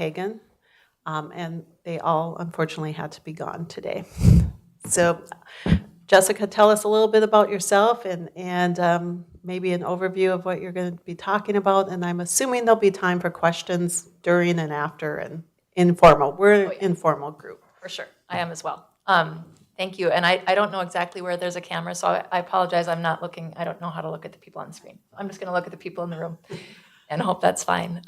Hagan, and they all unfortunately had to be gone today. So, Jessica, tell us a little bit about yourself and maybe an overview of what you're going to be talking about. And I'm assuming there'll be time for questions during and after and informal. We're an informal group. For sure, I am as well. Thank you, and I don't know exactly where there's a camera, so I apologize, I'm not looking, I don't know how to look at the people on the screen. I'm just gonna look at the people in the room and hope that's fine.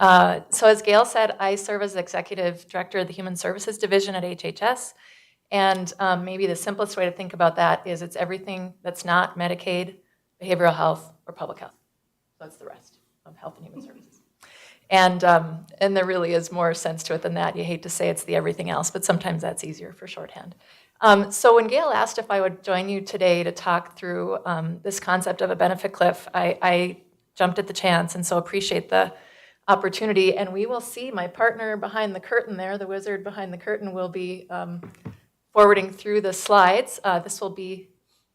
So as Gail said, I serve as Executive Director of the Human Services Division at HHS, and maybe the simplest way to think about that is it's everything that's not Medicaid, behavioral health, or public health. So that's the rest of health and human services. And there really is more sense to it than that. You hate to say it's the everything else, but sometimes that's easier for shorthand. So when Gail asked if I would join you today to talk through this concept of a benefit cliff, I jumped at the chance, and so appreciate the opportunity. And we will see my partner behind the curtain there, the wizard behind the curtain, will be forwarding through the slides. This will be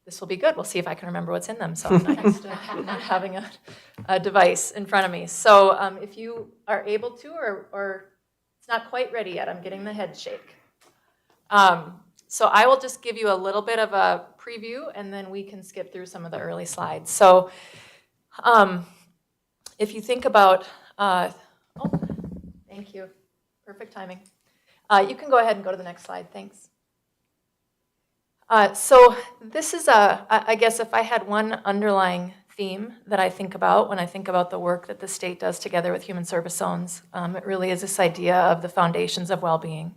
good. We'll see if I can remember what's in them. So I'm not used to not having a device in front of me. So if you are able to, or it's not quite ready yet, I'm getting the head shake. So I will just give you a little bit of a preview, and then we can skip through some of the early slides. So if you think about, thank you, perfect timing. You can go ahead and go to the next slide, thanks. So this is I guess if I had one underlying theme that I think about when I think about the work that the state does together with human service zones, it really is this idea of the foundations of well-being.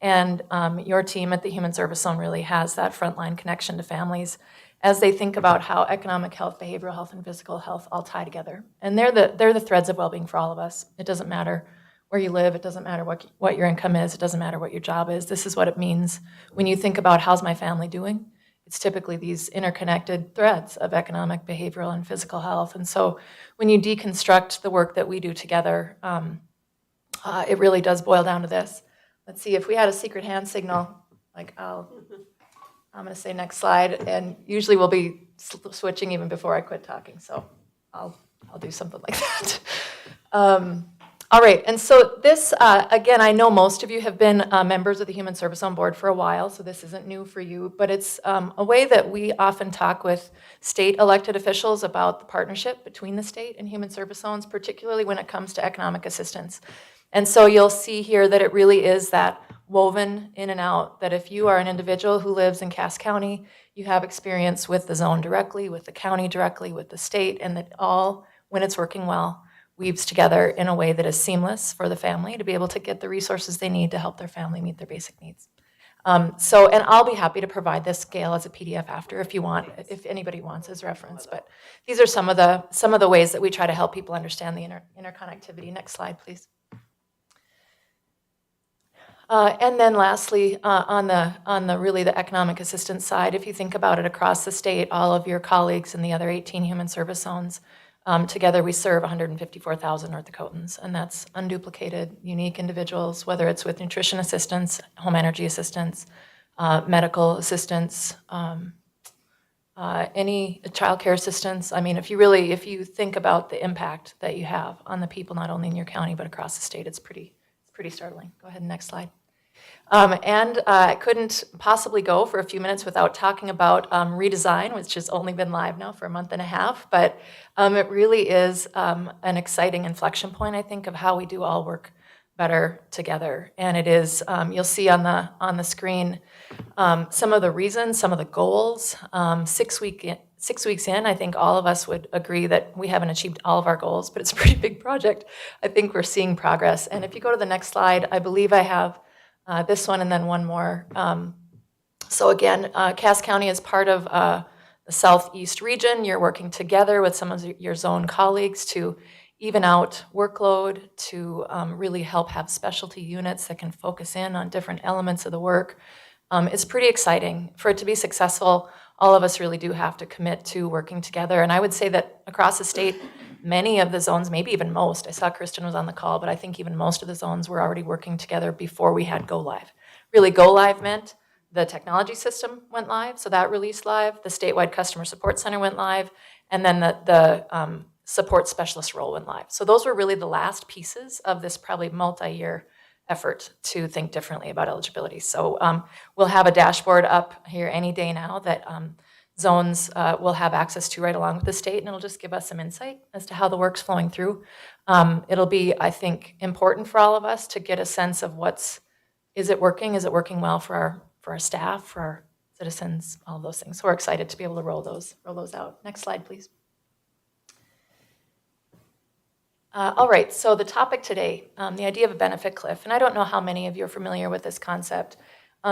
And your team at the Human Service Zone really has that frontline connection to families as they think about how economic health, behavioral health, and physical health all tie together. And they're the threads of well-being for all of us. It doesn't matter where you live, it doesn't matter what your income is, it doesn't matter what your job is. This is what it means when you think about how's my family doing. It's typically these interconnected threads of economic, behavioral, and physical health. And so when you deconstruct the work that we do together, it really does boil down to this. Let's see, if we had a secret hand signal, like I'm going to say next slide, and usually we'll be switching even before I quit talking, so I'll do something like that. All right, and so this, again, I know most of you have been members of the Human Service Zone Board for a while, so this isn't new for you, but it's a way that we often talk with state elected officials about the partnership between the state and human service zones, particularly when it comes to economic assistance. And so you'll see here that it really is that woven in and out, that if you are an individual who lives in Cass County, you have experience with the zone directly, with the county directly, with the state, and that all, when it's working well, weaves together in a way that is seamless for the family to be able to get the resources they need to help their family meet their basic needs. And I'll be happy to provide this, Gail, as a PDF after if you want, if anybody wants as reference. But these are some of the ways that we try to help people understand the interconnectivity. Next slide, please. And then lastly, on the really the economic assistance side, if you think about it across the state, all of your colleagues in the other 18 human service zones, together we serve 154,000 North Dakotans, and that's unduplicated, unique individuals, whether it's with nutrition assistance, home energy assistance, medical assistance, any child care assistance. I mean, if you think about the impact that you have on the people, not only in your county, but across the state, it's pretty startling. Go ahead, next slide. I couldn't possibly go for a few minutes without talking about redesign, which has only been live now for a month and a half, but it really is an exciting inflection point, I think, of how we do all work better together. And it is, you'll see on the screen some of the reasons, some of the goals. 6 weeks in, I think all of us would agree that we haven't achieved all of our goals, but it's a pretty big project. I think we're seeing progress. And if you go to the next slide, I believe I have this one and then one more. So again, Cass County is part of the Southeast region. You're working together with some of your zone colleagues to even out workload, to really help have specialty units that can focus in on different elements of the work. It's pretty exciting. For it to be successful, all of us really do have to commit to working together. And I would say that across the state, many of the zones, maybe even most, I saw Kristen was on the call, but I think even most of the zones were already working together before we had go live. Really, go live meant the technology system went live, so that released live, the statewide customer support center went live, and then the support specialist role went live. So those were really the last pieces of this probably multi-year effort to think differently about eligibility. So we'll have a dashboard up here any day now that zones will have access to right along with the state, and it'll just give us some insight as to how the work's flowing through. It'll be, I think, important for all of us to get a sense of is it working well for our staff, for our citizens, all of those things. So we're excited to be able to roll those out. Next slide, please. All right, so the topic today, the idea of a benefit cliff, and I don't know how many of you are familiar with this concept.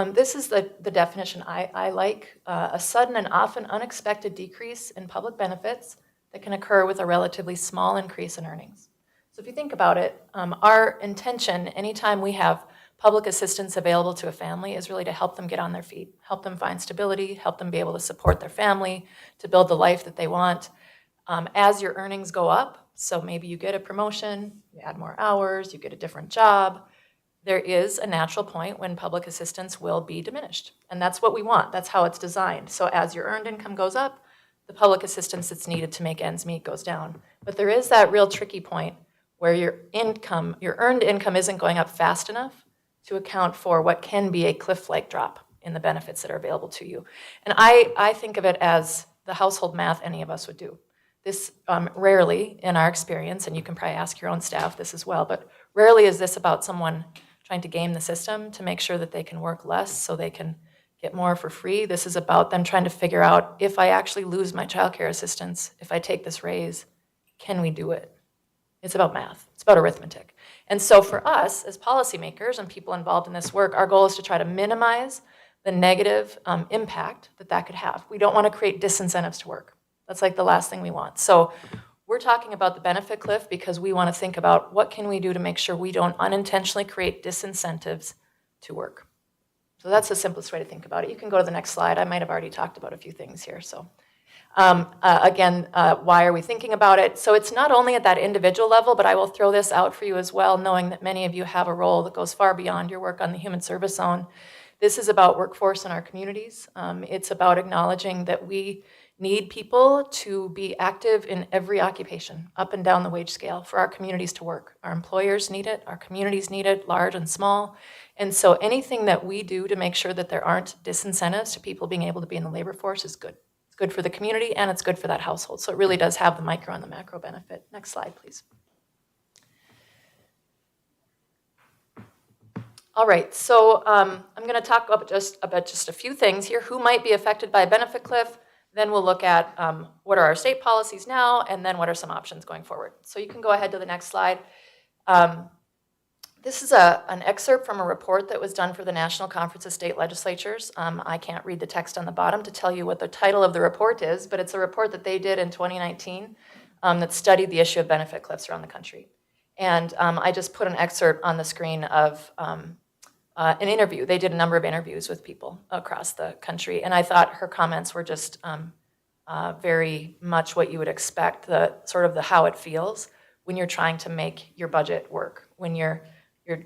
This is the definition I like, a sudden and often unexpected decrease in public benefits that can occur with a relatively small increase in earnings. So if you think about it, our intention anytime we have public assistance available to a family is really to help them get on their feet, help them find stability, help them be able to support their family, to build the life that they want. As your earnings go up, so maybe you get a promotion, you add more hours, you get a different job, there is a natural point when public assistance will be diminished. And that's what we want. That's how it's designed. So as your earned income goes up, the public assistance that's needed to make ends meet goes down. But there is that real tricky point where your earned income isn't going up fast enough to account for what can be a cliff-like drop in the benefits that are available to you. And I think of it as the household math any of us would do. This rarely, in our experience, and you can probably ask your own staff this as well, but rarely is this about someone trying to game the system to make sure that they can work less so they can get more for free. This is about them trying to figure out, if I actually lose my childcare assistance, if I take this raise, can we do it? It's about math. It's about arithmetic. And so for us, as policymakers and people involved in this work, our goal is to try to minimize the negative impact that could have. We don't want to create disincentives to work. That's like the last thing we want. So we're talking about the benefit cliff because we want to think about what can we do to make sure we don't unintentionally create disincentives to work. So that's the simplest way to think about it. You can go to the next slide. I might have already talked about a few things here. So again, why are we thinking about it? So it's not only at that individual level, but I will throw this out for you as well, knowing that many of you have a role that goes far beyond your work on the Human Service Zone. This is about workforce in our communities. It's about acknowledging that we need people to be active in every occupation, up and down the wage scale, for our communities to work. Our employers need it, our communities need it, large and small. And so anything that we do to make sure that there aren't disincentives to people being able to be in the labor force is good. It's good for the community and it's good for that household. So it really does have the micro and the macro benefit. Next slide, please. All right, so I'm going to talk about just a few things here. Who might be affected by a benefit cliff? Then we'll look at what are our state policies now, and then what are some options going forward. So you can go ahead to the next slide. This is an excerpt from a report that was done for the National Conference of State Legislatures. I can't read the text on the bottom to tell you what the title of the report is, but it's a report that they did in 2019 that studied the issue of benefit cliffs around the country. And I just put an excerpt on the screen of an interview. They did a number of interviews with people across the country, and I thought her comments were just very much what you would expect, the how it feels when you're trying to make your budget work, when your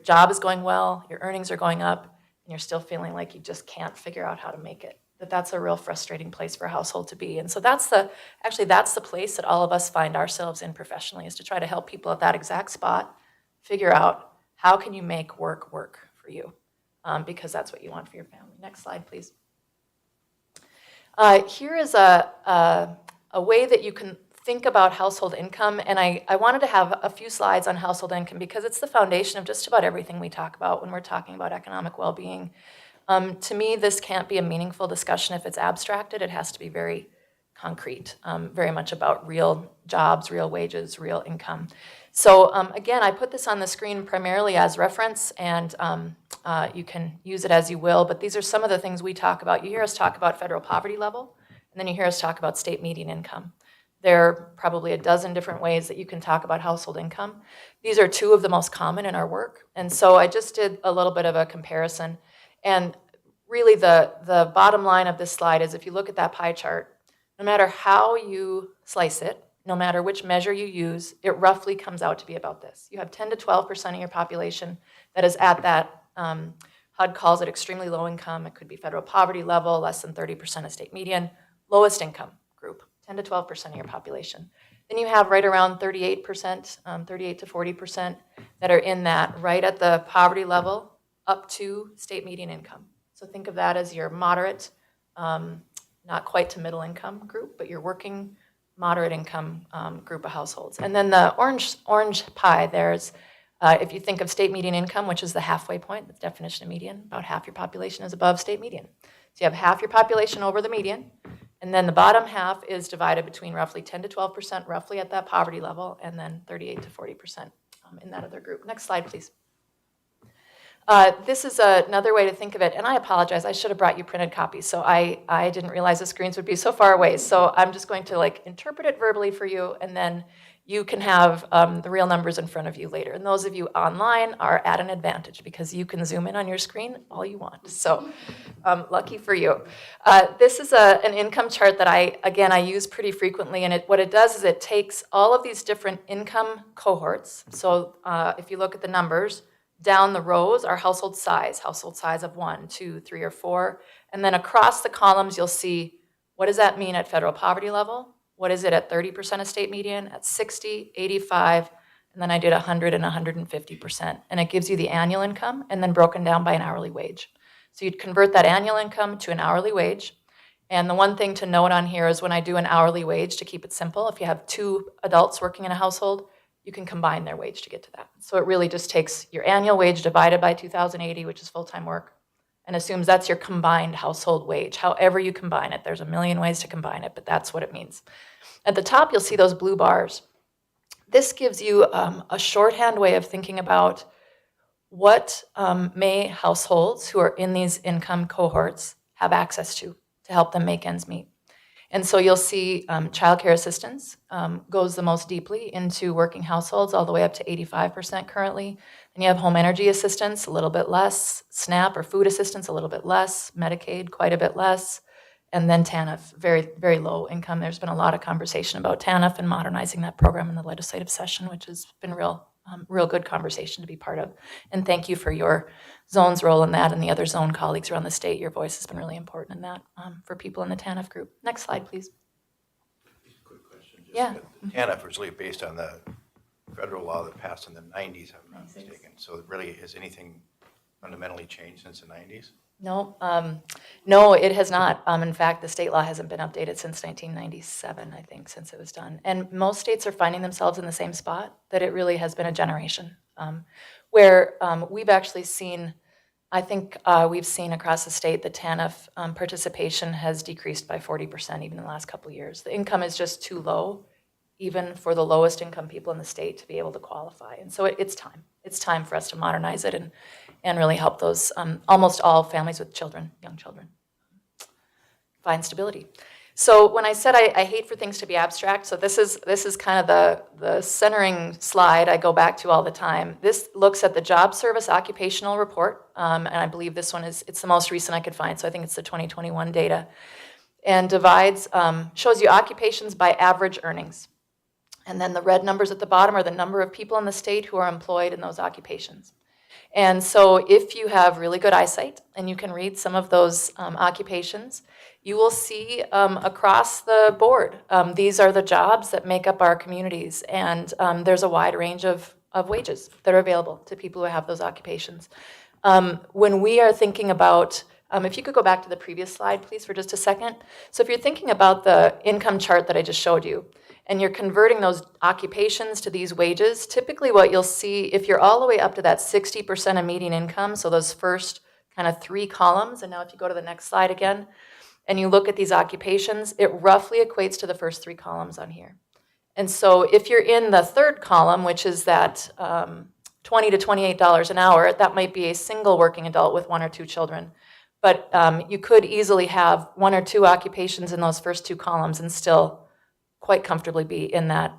job is going well, your earnings are going up, and you're still feeling like you just can't figure out how to make it. That's a real frustrating place for a household to be. And so that's the place that all of us find ourselves in professionally, is to try to help people at that exact spot figure out how can you make work for you, because that's what you want for your family. Next slide, please. Here is a way that you can think about household income, and I wanted to have a few slides on household income because it's the foundation of just about everything we talk about when we're talking about economic well-being. To me, this can't be a meaningful discussion if it's abstracted. It has to be very concrete, very much about real jobs, real wages, real income. So again, I put this on the screen primarily as reference, and you can use it as you will, but these are some of the things we talk about. You hear us talk about federal poverty level, and then you hear us talk about state median income. There are probably a dozen different ways that you can talk about household income. These are two of the most common in our work, and so I just did a little bit of a comparison. And really the bottom line of this slide is, if you look at that pie chart, no matter how you slice it, no matter which measure you use, it roughly comes out to be about this. You have 10 to 12% of your population that is at that, HUD calls it extremely low income. It could be federal poverty level, less than 30% of state median, lowest income group, 10 to 12% of your population. Then you have right around 38%, 38 to 40% that are in that right at the poverty level up to state median income. So think of that as your moderate, not quite to middle income group, but your working moderate income group of households. And then the orange pie, there's, if you think of state median income, which is the halfway point, the definition of median, about half your population is above state median. So you have half your population over the median, and then the bottom half is divided between roughly 10 to 12% roughly at that poverty level, and then 38 to 40% in that other group. Next slide, please. This is another way to think of it, and I apologize, I should have brought you printed copies, so I didn't realize the screens would be so far away, so I'm just going to interpret it verbally for you, and then you can have the real numbers in front of you later. And those of you online are at an advantage because you can zoom in on your screen all you want, so lucky for you. This is an income chart that I use pretty frequently, and what it does is it takes all of these different income cohorts, so if you look at the numbers, down the rows are household size of 1, 2, 3, or 4. And then across the columns, you'll see what does that mean at federal poverty level? What is it at 30% of state median, at 60, 85, and then I did 100 and 150%. And it gives you the annual income and then broken down by an hourly wage. So you'd convert that annual income to an hourly wage. And the one thing to note on here is when I do an hourly wage, to keep it simple, if you have 2 adults working in a household, you can combine their wage to get to that. So it really just takes your annual wage divided by 2,080, which is full-time work, and assumes that's your combined household wage. However you combine it, there's a million ways to combine it, but that's what it means. At the top, you'll see those blue bars. This gives you a shorthand way of thinking about what may households who are in these income cohorts have access to help them make ends meet. And so you'll see child care assistance goes the most deeply into working households, all the way up to 85% currently. Then you have home energy assistance, a little bit less, SNAP or food assistance, a little bit less, Medicaid, quite a bit less, and then TANF, very, very low income. There's been a lot of conversation about TANF and modernizing that program in the legislative session, which has been real good conversation to be part of. And thank you for your zone's role in that and the other zone colleagues around the state. Your voice has been really important in that for people in the TANF group. Next slide, please. Quick question. Yeah. The TANF was really based on the federal law that passed in the 90s, if I'm not mistaken. So really, has anything fundamentally changed since the 90s? No, it has not. In fact, the state law hasn't been updated since 1997, I think, since it was done. And most states are finding themselves in the same spot, that it really has been a generation where we've actually seen, I think we've seen across the state that TANF participation has decreased by 40% even in the last couple of years. The income is just too low, even for the lowest income people in the state to be able to qualify. And so it's time. It's time for us to modernize it and really help those almost all families with children, young children, find stability. So when I said I hate for things to be abstract, so this is kind of the centering slide I go back to all the time. This looks at the Job Service Occupational Report, and I believe this one it's the most recent I could find, so I think it's the 2021 data, and divides, shows you occupations by average earnings. And then the red numbers at the bottom are the number of people in the state who are employed in those occupations. And so if you have really good eyesight and you can read some of those occupations, you will see across the board, these are the jobs that make up our communities. And there's a wide range of wages that are available to people who have those occupations. When we are thinking about, if you could go back to the previous slide, please, for just a second. So if you're thinking about the income chart that I just showed you, and you're converting those occupations to these wages, typically what you'll see, if you're all the way up to that 60% of median income, so those first kind of 3 columns, and now if you go to the next slide again, and you look at these occupations, it roughly equates to the first 3 columns on here. And so if you're in the third column, which is that $20 to $28 an hour, that might be a single working adult with 1 or 2 children. But you could easily have 1 or 2 occupations in those first 2 columns and still quite comfortably be in that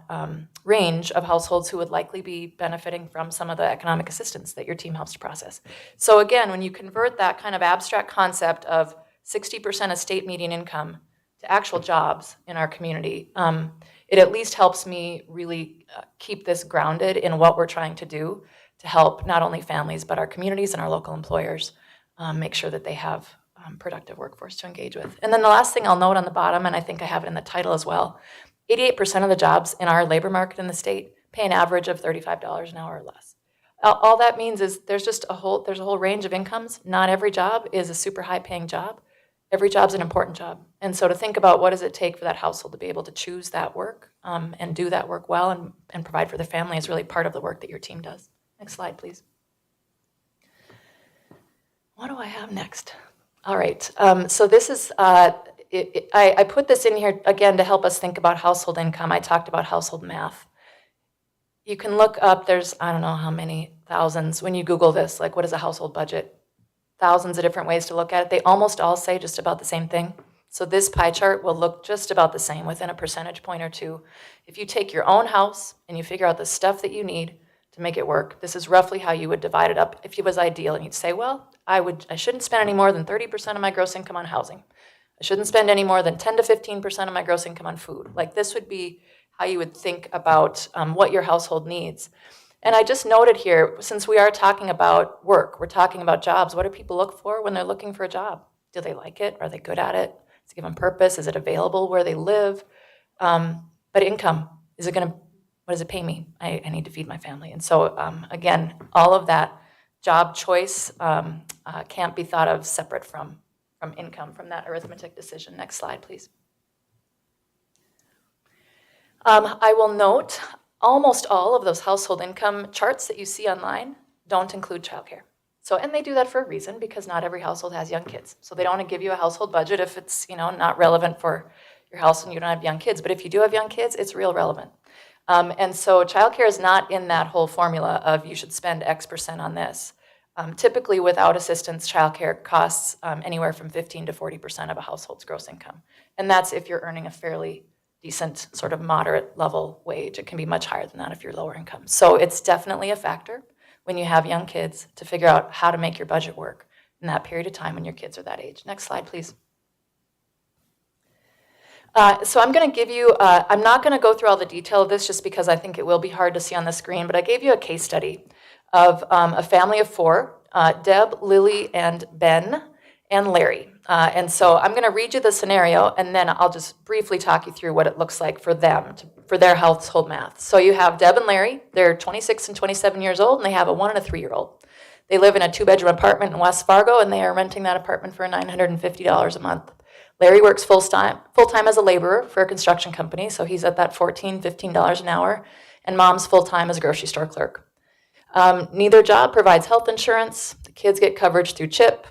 range of households who would likely be benefiting from some of the economic assistance that your team helps to process. So again, when you convert that kind of abstract concept of 60% of state median income to actual jobs in our community, it at least helps me really keep this grounded in what we're trying to do to help not only families, but our communities and our local employers make sure that they have productive workforce to engage with. And then the last thing I'll note on the bottom, and I think I have it in the title as well, 88% of the jobs in our labor market in the state pay an average of $35 an hour or less. All that means is there's a whole range of incomes. Not every job is a super high paying job. Every job's an important job. And so to think about what does it take for that household to be able to choose that work and do that work well and provide for their family is really part of the work that your team does. Next slide, please. What do I have next? All right, so this is, I put this in here again to help us think about household income. I talked about household math. You can look up, there's, I don't know how many thousands, when you Google this, like what is a household budget? Thousands of different ways to look at it. They almost all say just about the same thing. So this pie chart will look just about the same within a percentage point or two. If you take your own house and you figure out the stuff that you need to make it work, this is roughly how you would divide it up if it was ideal. And you'd say, well, I shouldn't spend any more than 30% of my gross income on housing. I shouldn't spend any more than 10 to 15% of my gross income on food. Like this would be how you would think about what your household needs. And I just noted here, since we are talking about work, we're talking about jobs, what do people look for when they're looking for a job? Do they like it? Are they good at it? Does it give them purpose? Is it available where they live? But income, what does it pay me? I need to feed my family. And so again, all of that job choice can't be thought of separate from income, from that arithmetic decision. Next slide, please. I will note, almost all of those household income charts that you see online don't include childcare. So, and they do that for a reason, because not every household has young kids. So they don't want to give you a household budget if it's, not relevant for your house and you don't have young kids. But if you do have young kids, it's real relevant. And so childcare is not in that whole formula of you should spend X% on this. Typically, without assistance, childcare costs anywhere from 15 to 40% of a household's gross income. And that's if you're earning a fairly decent, sort of moderate level wage. It can be much higher than that if you're lower income. So it's definitely a factor when you have young kids to figure out how to make your budget work in that period of time when your kids are that age. Next slide, please. So I'm going to give you, I'm not going to go through all the detail of this just because I think it will be hard to see on the screen, but I gave you a case study of a family of four, Deb, Lily, and Ben, and Larry. And so I'm going to read you the scenario, and then I'll just briefly talk you through what it looks like for them, for their household math. So you have Deb and Larry. They're 26 and 27 years old, and they have a 1- and 3-year-old. They live in a 2-bedroom apartment in West Fargo, and they are renting that apartment for $950 a month. Larry works full-time as a laborer for a construction company, so he's at that $14, $15 an hour, and mom's full-time as a grocery store clerk. Neither job provides health insurance. The kids get coverage through CHIP.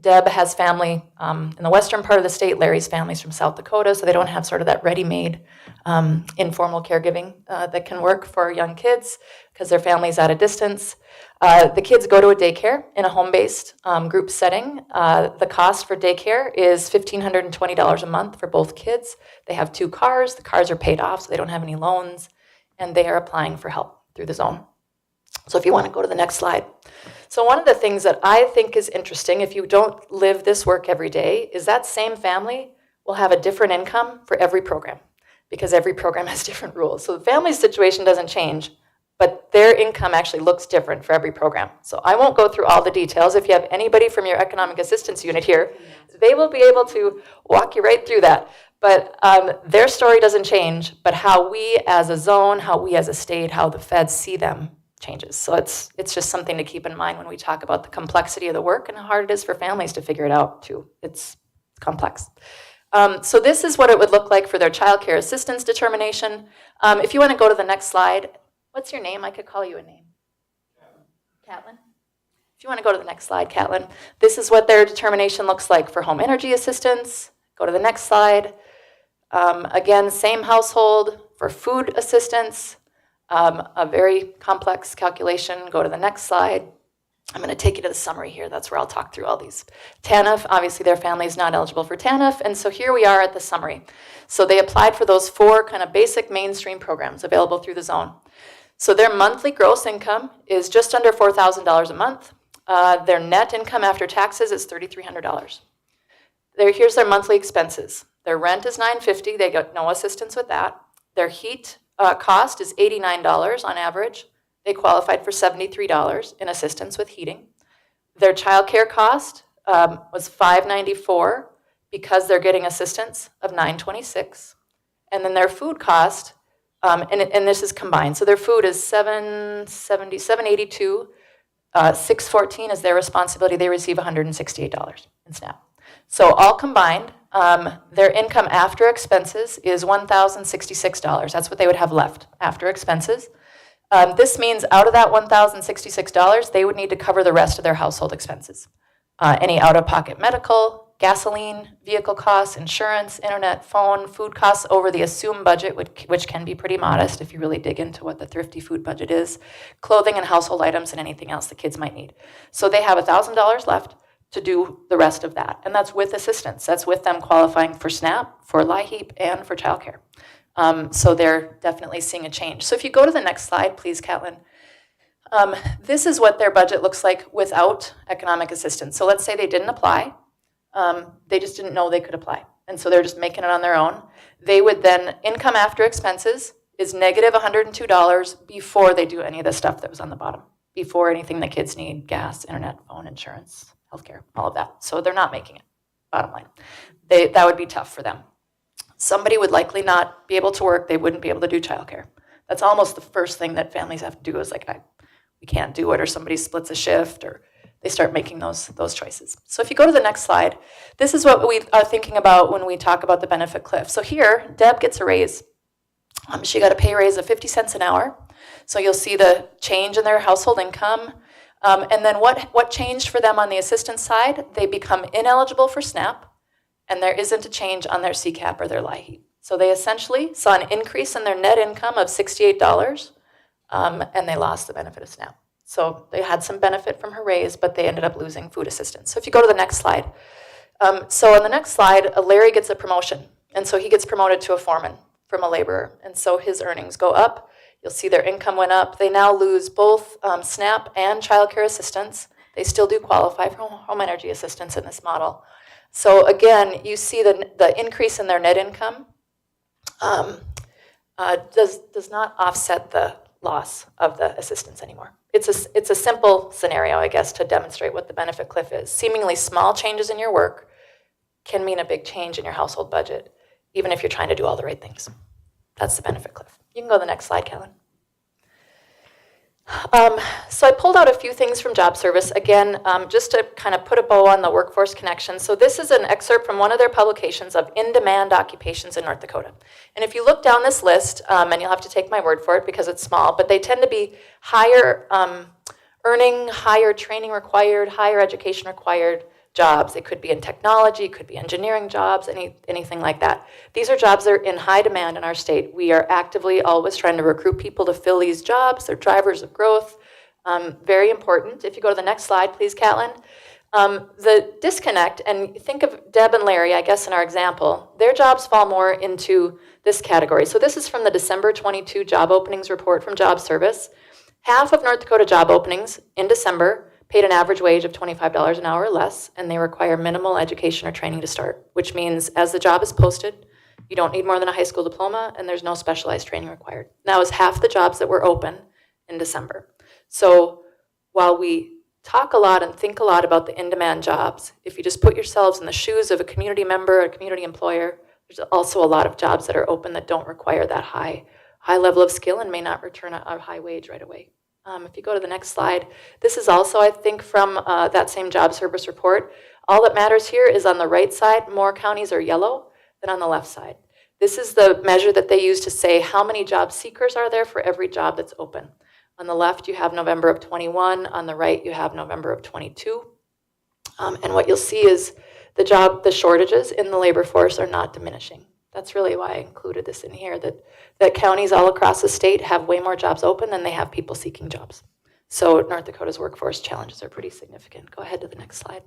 Deb has family in the western part of the state. Larry's family's from South Dakota, so they don't have sort of that ready-made informal caregiving that can work for young kids because their family's at a distance. The kids go to a daycare in a home-based group setting. The cost for daycare is $1,520 a month for both kids. They have 2 cars. The cars are paid off, so they don't have any loans, and they are applying for help through the zone. So if you want to go to the next slide. So one of the things that I think is interesting, if you don't live this work every day, is that same family will have a different income for every program because every program has different rules. So the family's situation doesn't change, but their income actually looks different for every program. So I won't go through all the details. If you have anybody from your economic assistance unit here, they will be able to walk you right through that. But their story doesn't change, but how we as a zone, how we as a state, how the feds see them changes. So it's just something to keep in mind when we talk about the complexity of the work and how hard it is for families to figure it out too. It's complex. So this is what it would look like for their child care assistance determination. If you want to go to the next slide, what's your name? I could call you a name. Catlin? If you want to go to the next slide, Catlin, this is what their determination looks like for home energy assistance. Go to the next slide. Again, same household for food assistance. A very complex calculation. Go to the next slide. I'm going to take you to the summary here. That's where I'll talk through all these. TANF, obviously their family is not eligible for TANF, and so here we are at the summary. So they applied for those 4 kind of basic mainstream programs available through the zone. So their monthly gross income is just under $4,000 a month. Their net income after taxes is $3,300. Here's their monthly expenses. Their rent is $950. They got no assistance with that. Their heat cost is $89 on average. They qualified for $73 in assistance with heating. Their child care cost was $594 because they're getting assistance of $926. and then their food cost, and this is combined. So their food is $782. 614 is their responsibility. They receive $168 in SNAP. So all combined, their income after expenses is $1,066. That's what they would have left after expenses. This means out of that $1,066, they would need to cover the rest of their household expenses. Any out-of-pocket medical, gasoline, vehicle costs, insurance, internet, phone, food costs over the assumed budget, which can be pretty modest if you really dig into what the thrifty food budget is, clothing and household items, and anything else the kids might need. So they have $1,000 left to do the rest of that, and that's with assistance. That's with them qualifying for SNAP, for LIHEAP, and for childcare. So they're definitely seeing a change. So if you go to the next slide, please, Catlin. This is what their budget looks like without economic assistance. So let's say they didn't apply. They just didn't know they could apply. And so they're just making it on their own. They would then, income after expenses is negative $102 before they do any of the stuff that was on the bottom, before anything the kids need, gas, internet, phone, insurance, healthcare, all of that. So they're not making it, bottom line. That would be tough for them. Somebody would likely not be able to work. They wouldn't be able to do childcare. That's almost the first thing that families have to do is like, we can't do it, or somebody splits a shift, or they start making those choices. So if you go to the next slide, this is what we are thinking about when we talk about the benefit cliff. So here, Deb gets a raise. She got a pay raise of 50 cents an hour. So you'll see the change in their household income. And then what changed for them on the assistance side? They become ineligible for SNAP, and there isn't a change on their CCAP or their LIHEAP. So they essentially saw an increase in their net income of $68, and they lost the benefit of SNAP. So they had some benefit from her raise, but they ended up losing food assistance. So if you go to the next slide. So on the next slide, Larry gets a promotion. And so he gets promoted to a foreman from a laborer. And so his earnings go up. You'll see their income went up. They now lose both SNAP and child care assistance. They still do qualify for home energy assistance in this model. So again, you see the increase in their net income does not offset the loss of the assistance anymore. It's a simple scenario, I guess, to demonstrate what the benefit cliff is. Seemingly small changes in your work can mean a big change in your household budget, even if you're trying to do all the right things. That's the benefit cliff. You can go to the next slide, Kellen. So I pulled out a few things from Job Service, again, just to kind of put a bow on the workforce connection. So this is an excerpt from one of their publications of in-demand occupations in North Dakota. And if you look down this list, and you'll have to take my word for it because it's small, but they tend to be higher earning, higher training required, higher education required jobs. They could be in technology, could be engineering jobs, anything like that. These are jobs that are in high demand in our state. We are actively always trying to recruit people to fill these jobs. They're drivers of growth. Very important. If you go to the next slide, please, Catlin. The disconnect, and think of Deb and Larry, I guess, in our example, their jobs fall more into this category. So this is from the December 22 job openings report from Job Service. Half of North Dakota job openings in December paid an average wage of $25 an hour or less, and they require minimal education or training to start, which means as the job is posted, you don't need more than a high school diploma, and there's no specialized training required. That was half the jobs that were open in December. So while we talk a lot and think a lot about the in-demand jobs, if you just put yourselves in the shoes of a community member, a community employer, there's also a lot of jobs that are open that don't require that high level of skill and may not return a high wage right away. If you go to the next slide, this is also, I think, from that same Job Service report. All that matters here is on the right side, more counties are yellow than on the left side. This is the measure that they use to say how many job seekers are there for every job that's open. On the left, you have November of 21. On the right, you have November of 22. And what you'll see is the shortages in the labor force are not diminishing. That's really why I included this in here, that counties all across the state have way more jobs open than they have people seeking jobs. So North Dakota's workforce challenges are pretty significant. Go ahead to the next slide.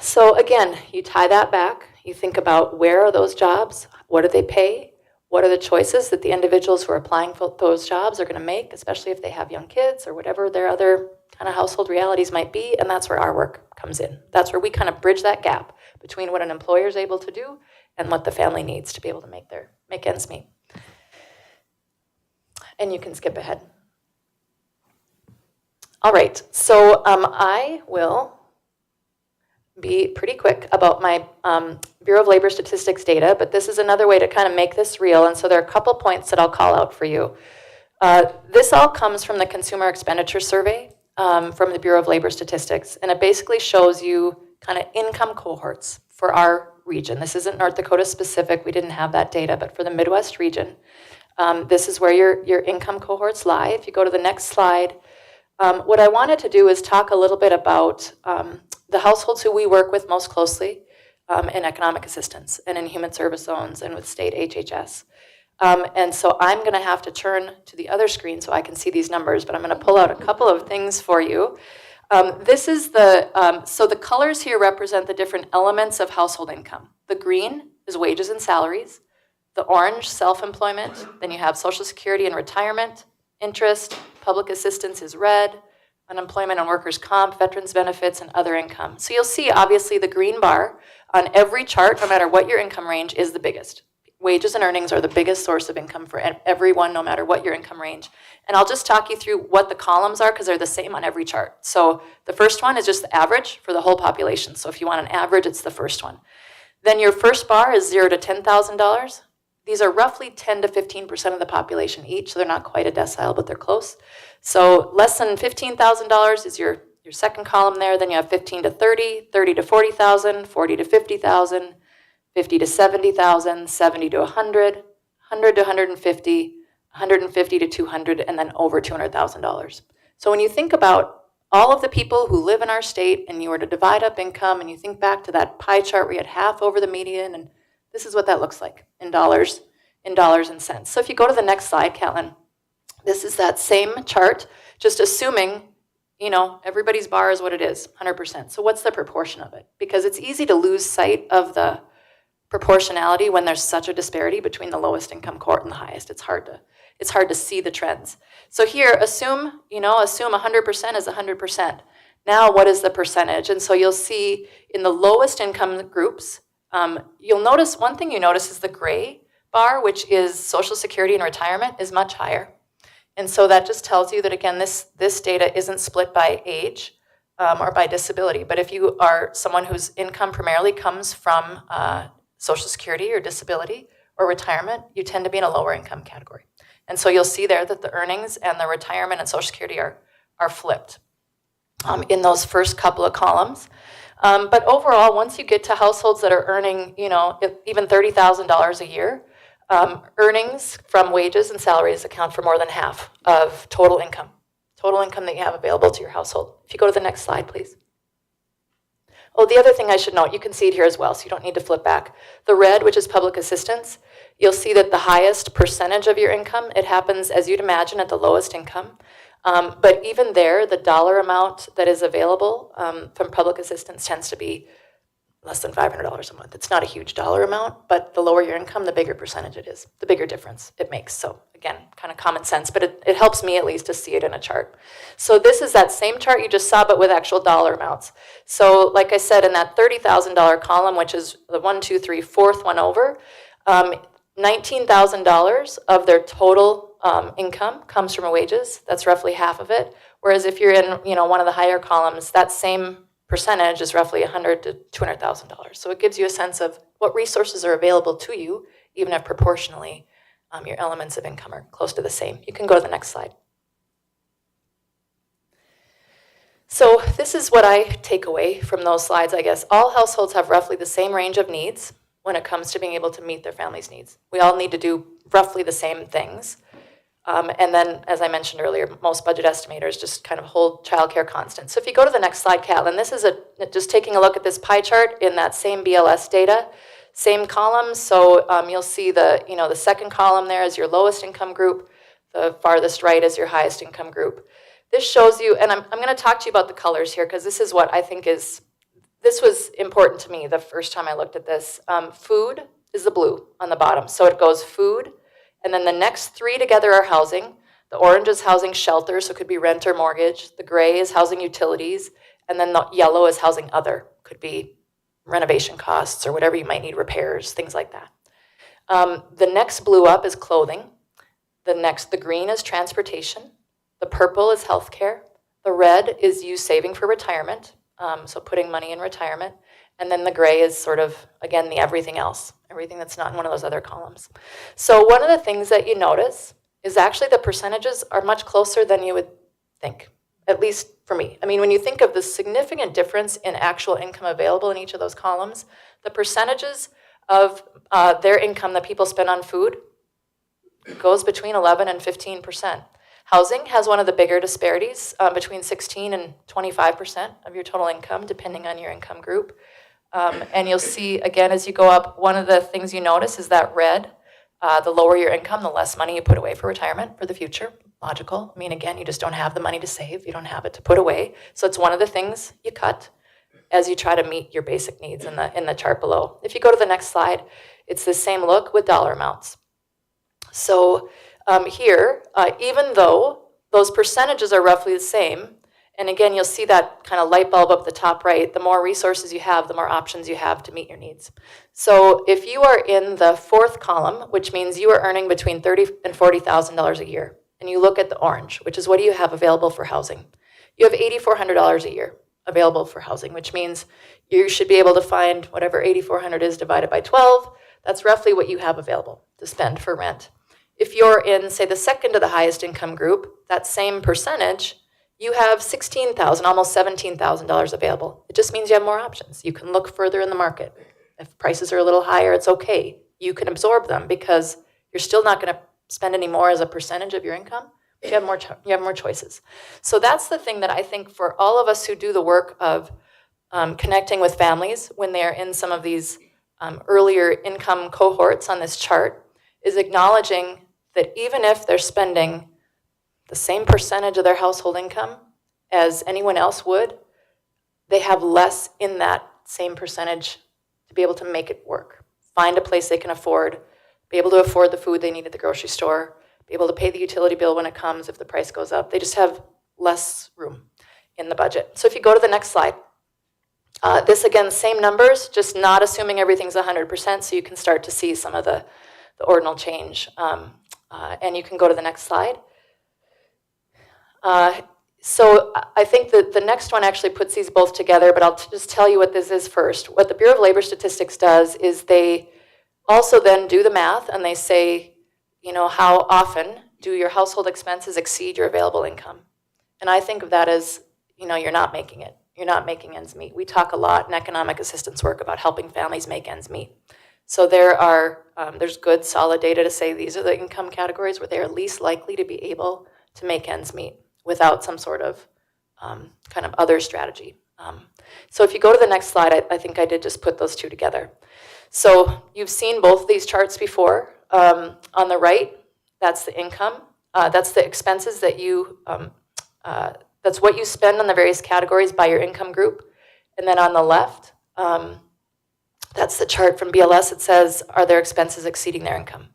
So again, you tie that back. You think about where are those jobs? What do they pay? What are the choices that the individuals who are applying for those jobs are going to make, especially if they have young kids or whatever their other kind of household realities might be? And that's where our work comes in. That's where we kind of bridge that gap between what an employer is able to do and what the family needs to be able to make ends meet. And you can skip ahead. All right, so I will be pretty quick about my Bureau of Labor Statistics data, but this is another way to kind of make this real. And so there are a couple points that I'll call out for you. This all comes from the Consumer Expenditure Survey from the Bureau of Labor Statistics, and it basically shows you kind of income cohorts for our region. This isn't North Dakota specific, we didn't have that data, but for the Midwest region, this is where your income cohorts lie. If you go to the next slide, what I wanted to do is talk a little bit about the households who we work with most closely in economic assistance and in human service zones and with state HHS. And so I'm going to have to turn to the other screen so I can see these numbers, but I'm going to pull out a couple of things for you. This is so the colors here represent the different elements of household income. The green is wages and salaries. The orange, self-employment. Then you have Social Security and retirement. Interest, public assistance is red. Unemployment and workers' comp, veterans benefits, and other income. So you'll see, obviously, the green bar on every chart, no matter what your income range, is the biggest. Wages and earnings are the biggest source of income for everyone, no matter what your income range. And I'll just talk you through what the columns are because they're the same on every chart. So the first one is just the average for the whole population. So if you want an average, it's the first one. Then your first bar is $0 to $10,000. These are roughly 10 to 15% of the population each, so they're not quite a decile, but they're close. So less than $15,000 is your second column there. Then you have 15 to 30, 30 to 40,000, 40 to 50,000, 50 to 70,000, 70 to 100, 100 to 150, 150 to 200, and then over $200,000. So when you think about all of the people who live in our state and you were to divide up income and you think back to that pie chart where you had half over the median, and this is what that looks like in dollars and cents. So if you go to the next slide, Catlin, this is that same chart, just assuming, everybody's bar is what it is, 100%. So what's the proportion of it? Because it's easy to lose sight of the proportionality when there's such a disparity between the lowest income cohort and the highest. It's hard to see the trends. So here, assume 100% is 100%. Now, what is the percentage? And so you'll see in the lowest income groups, you'll notice, one thing you notice is the gray bar, which is Social Security and retirement, is much higher. And so that just tells you that, again, this data isn't split by age or by disability. But if you are someone whose income primarily comes from Social Security or disability or retirement, you tend to be in a lower income category. And so you'll see there that the earnings and the retirement and Social Security are flipped in those first couple of columns. But overall, once you get to households that are earning, even $30,000 a year, earnings from wages and salaries account for more than half of total income that you have available to your household. If you go to the next slide, please. Oh, the other thing I should note, you can see it here as well, so you don't need to flip back. The red, which is public assistance, you'll see that the highest percentage of your income, it happens, as you'd imagine, at the lowest income. But even there, the dollar amount that is available from public assistance tends to be less than $500 a month. It's not a huge dollar amount, but the lower your income, the bigger percentage it is, the bigger difference it makes. So again, kind of common sense, but it helps me at least to see it in a chart. So this is that same chart you just saw, but with actual dollar amounts. So like I said, in that $30,000 column, which is the 1, 2, 3, fourth one over, $19,000 of their total income comes from wages. That's roughly half of it. Whereas if you're in, one of the higher columns, that same percentage is roughly $100,000 to $200,000. So it gives you a sense of what resources are available to you, even if proportionally your elements of income are close to the same. You can go to the next slide. So this is what I take away from those slides, I guess. All households have roughly the same range of needs when it comes to being able to meet their family's needs. We all need to do roughly the same things. And then, as I mentioned earlier, most budget estimators just kind of hold childcare constant. So if you go to the next slide, Catlin, this is just taking a look at this pie chart in that same BLS data, same columns. So you'll see the second column there is your lowest income group. The farthest right is your highest income group. This shows you, and I'm going to talk to you about the colors here because this is what I think this was important to me the first time I looked at this. Food is the blue on the bottom. So it goes food, and then the next three together are housing. The orange is housing shelter, so it could be rent or mortgage. The gray is housing utilities, and then the yellow is housing other. Could be renovation costs or whatever you might need, repairs, things like that. The next blue up is clothing. The green is transportation. The purple is healthcare. The red is you saving for retirement, so putting money in retirement. And then the gray is sort of, again, the everything else, everything that's not in one of those other columns. So one of the things that you notice is actually the percentages are much closer than you would think, at least for me. I mean, when you think of the significant difference in actual income available in each of those columns, the percentages of their income that people spend on food goes between 11 and 15%. Housing has one of the bigger disparities, between 16 and 25% of your total income, depending on your income group. And you'll see, again, as you go up, one of the things you notice is that red. The lower your income, the less money you put away for retirement for the future. Logical. I mean, again, you just don't have the money to save. You don't have it to put away. So it's one of the things you cut as you try to meet your basic needs in the chart below. If you go to the next slide, it's the same look with dollar amounts. So here, even though those percentages are roughly the same, and again, you'll see that kind of light bulb up the top right, the more resources you have, the more options you have to meet your needs. So if you are in the fourth column, which means you are earning between $30,000 and $40,000 a year, and you look at the orange, which is what do you have available for housing? You have $8,400 a year available for housing, which means you should be able to find whatever 8,400 is divided by 12. That's roughly what you have available to spend for rent. If you're in, say, the second to the highest income group, that same percentage, you have $16,000, almost $17,000 available. It just means you have more options. You can look further in the market. If prices are a little higher, it's okay. You can absorb them because you're still not going to spend any more as a percentage of your income. But you have more choices. So that's the thing that I think for all of us who do the work of connecting with families when they're in some of these earlier income cohorts on this chart is acknowledging that even if they're spending the same percentage of their household income as anyone else would, they have less in that same percentage to be able to make it work. Find a place they can afford, be able to afford the food they need at the grocery store, be able to pay the utility bill when it comes if the price goes up. They just have less room in the budget. So if you go to the next slide, this again, same numbers, just not assuming everything's 100%, so you can start to see some of the ordinal change. And you can go to the next slide. So I think that the next one actually puts these both together, but I'll just tell you what this is first. What the Bureau of Labor Statistics does is they also then do the math and they say, you know, how often do your household expenses exceed your available income? And I think of that as, you know, you're not making it. You're not making ends meet. We talk a lot in economic assistance work about helping families make ends meet. So there's good solid data to say these are the income categories where they are least likely to be able to make ends meet without some sort of kind of other strategy. So if you go to the next slide, I think I did just put those two together. So you've seen both of these charts before. On the right, that's the income. That's the expenses that you, that's what you spend on the various categories by your income group. And then on the left, that's the chart from BLS. It says, are their expenses exceeding their income?